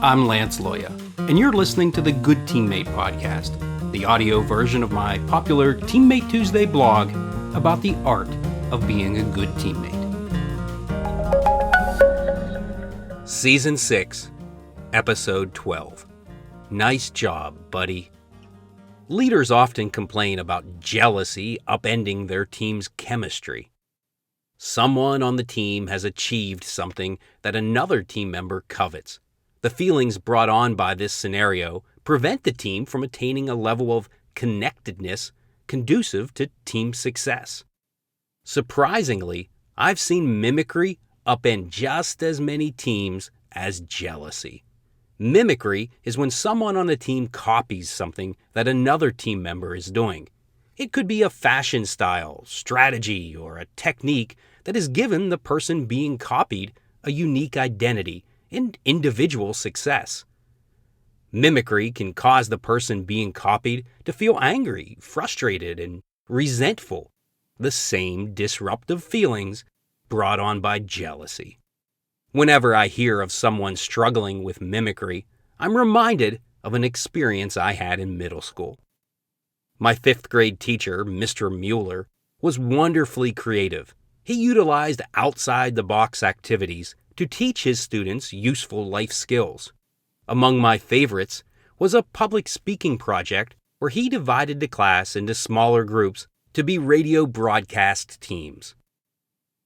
I'm Lance Loya, and you're listening to the Good Teammate Podcast, the audio version of my popular Teammate Tuesday blog about the art of being a good teammate. Season 6, Episode 12. Nice job, buddy. Leaders often complain about jealousy upending their team's chemistry. Someone on the team has achieved something that another team member covets. The feelings brought on by this scenario prevent the team from attaining a level of connectedness conducive to team success. Surprisingly, I've seen mimicry upend just as many teams as jealousy. Mimicry is when someone on a team copies something that another team member is doing. It could be a fashion style, strategy, or a technique that has given the person being copied a unique identity and individual success. Mimicry can cause the person being copied to feel angry, frustrated, and resentful, the same disruptive feelings brought on by jealousy. Whenever I hear of someone struggling with mimicry, I'm reminded of an experience I had in middle school. My 5th grade teacher, Mr. Mueller, was wonderfully creative. He utilized outside-the-box activities to teach his students useful life skills. Among my favorites was a public speaking project where he divided the class into smaller groups to be radio broadcast teams.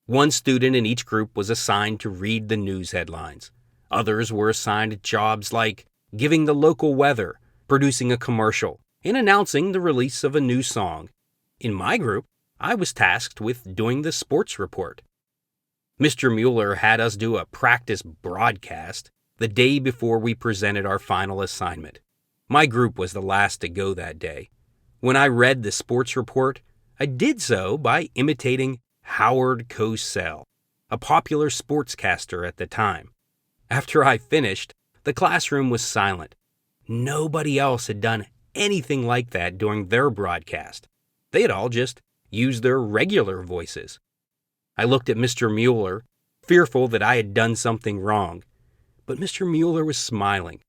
One student in each group was assigned to read the news headlines. Others were assigned jobs like giving the local weather, producing a commercial, and announcing the release of a new song. In my group, I was tasked with doing the sports report. Mr. Mueller had us do a practice broadcast the day before we presented our final assignment. My group was the last to go that day. When I read the sports report, I did so by imitating Howard Cosell, a popular sportscaster at the time. After I finished, the classroom was silent. Nobody else had done anything like that during their broadcast. They had all just used their regular voices. I looked at Mr. Mueller, fearful that I had done something wrong, but Mr. Mueller was smiling.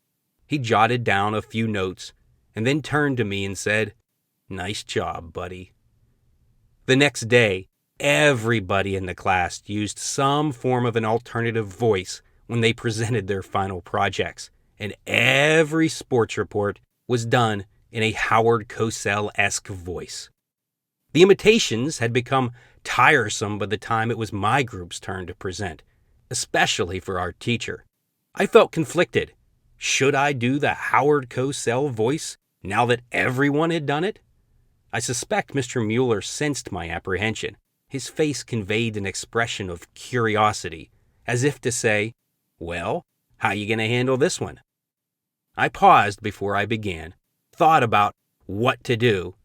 He jotted down a few notes and then turned to me and said, "Nice job, buddy." The next day, everybody in the class used some form of an alternative voice when they presented their final projects, and every sports report was done in a Howard Cosell-esque voice. The imitations had become tiresome by the time it was my group's turn to present, especially for our teacher. I felt conflicted. Should I do the Howard Cosell voice now that everyone had done it? I suspect Mr. Mueller sensed my apprehension. His face conveyed an expression of curiosity, as if to say, "Well, how you going to handle this one?" I paused before I began, thought about what to do,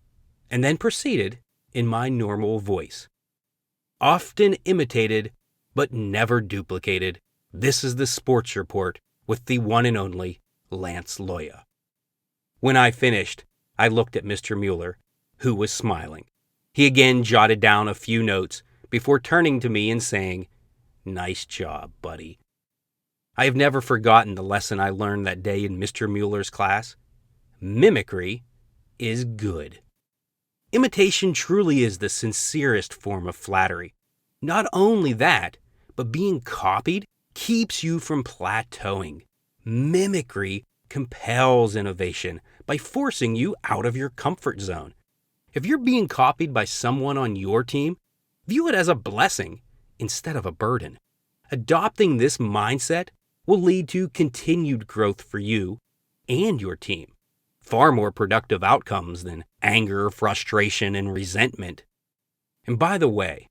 and then proceeded in my normal voice. Often imitated, but never duplicated, this is the sports report with the one and only Lance Loya. When I finished, I looked at Mr. Mueller, who was smiling. He again jotted down a few notes before turning to me and saying, "Nice job, buddy." I have never forgotten the lesson I learned that day in Mr. Mueller's class. Mimicry is good. Imitation truly is the sincerest form of flattery. Not only that, but being copied keeps you from plateauing. Mimicry compels innovation by forcing you out of your comfort zone. If you're being copied by someone on your team, view it as a blessing instead of a burden. Adopting this mindset will lead to continued growth for you and your team. Far more productive outcomes than anger, frustration, and resentment. And by the way,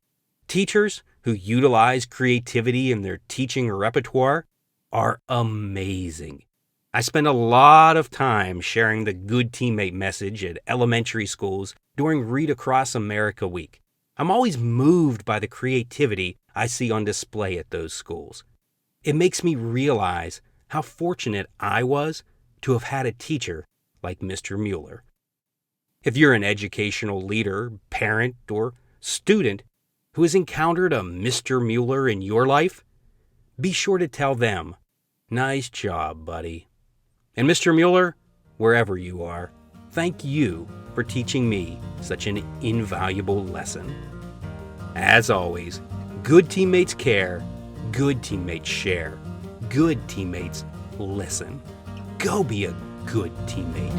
teachers who utilize creativity in their teaching repertoire are amazing. I spend a lot of time sharing the good teammate message at elementary schools during Read Across America Week. I'm always moved by the creativity I see on display at those schools. It makes me realize how fortunate I was to have had a teacher like Mr. Mueller. If you're an educational leader, parent, or student who has encountered a Mr. Mueller in your life, be sure to tell them, Nice job, buddy. And Mr. Mueller, wherever you are, thank you for teaching me such an invaluable lesson. As always, good teammates care, good teammates share, good teammates listen. Go be a good teammate.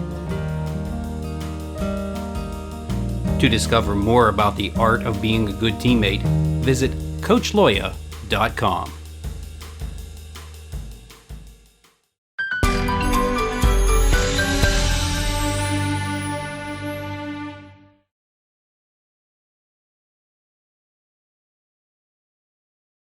To discover more about the art of being a good teammate, visit CoachLoya.com.